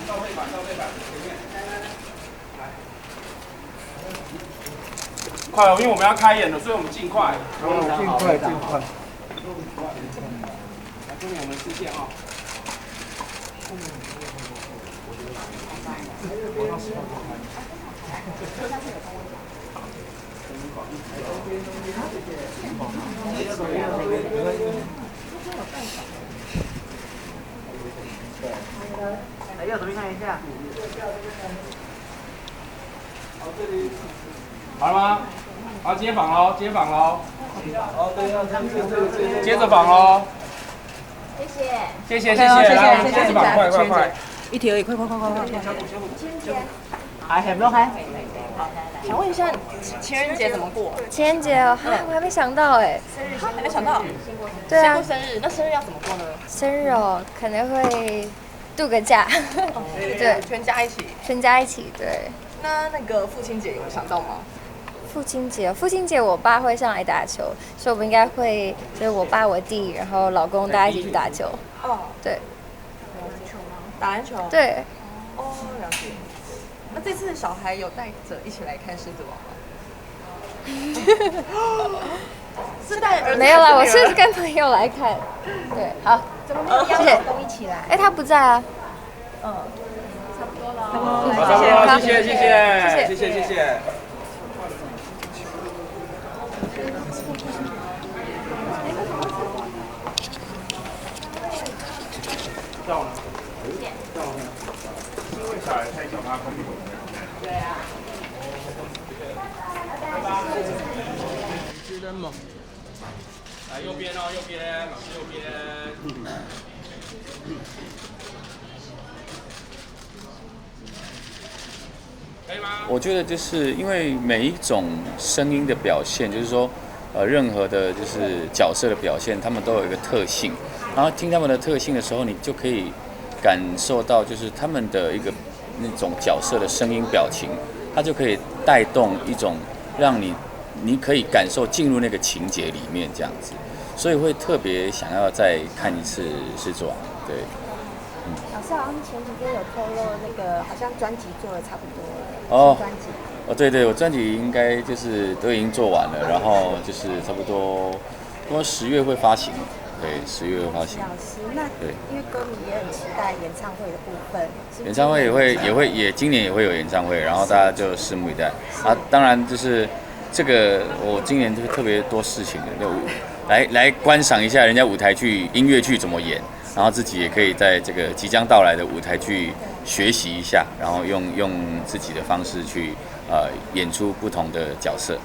倒背板，前面。快哦，因为我们要开演了，所以我们尽快。尽快。来，这边我们视线啊。来，右手边看一下。好了吗？好，接访喽。好，对，接着访喽。谢谢，来，接着访，快。一题而已，快。还没有开。想问一下，情人节怎么过？情人节哦，我还没想到哎。还没想到。对啊。过生日，那生日要怎么过呢？生日哦，可能会度个假。对，全家一起。全家一起，对。那个父亲节有想到吗？父亲节我爸会上来打球，所以我们应该会就是我爸、我弟，然后老公大家一起去打球。哦，对。打篮球。对。哦，了解。那这次小孩有带着一起来看《狮子王》吗？是带儿子？没有啦，我是跟朋友来看。对，好，怎么没有邀老公一起来？哎，他不在啊。差不多了。好，谢谢。到了，因为小孩太小，他看不懂。对啊。拜拜。知道吗？来右边哦，老师右边。可以吗？我觉得就是因为每一种声音的表现，就是说，任何的就是角色的表现，他们都有一个特性。然后听他们的特性的时候，你就可以感受到，就是他们的一个那种角色的声音表情，它就可以带动一种让你可以感受进入那个情节里面这样子，所以会特别想要再看一次《狮子王》。对。老师好像前几天有透露，那个好像专辑做的差不多了。哦。专辑。对，我专辑应该就是都已经做完了，然后就是差不多10月会发行。对，10月会发行。老师，那对，因为歌迷也很期待演唱会的部分。演唱会也今年也会有演唱会，然后大家就拭目以待。啊，当然就是这个我今年就是特别多事情的，就来观赏一下人家舞台剧、音乐剧怎么演，然后自己也可以在这个即将到来的舞台剧学习一下，然后用自己的方式去演出不同的角色。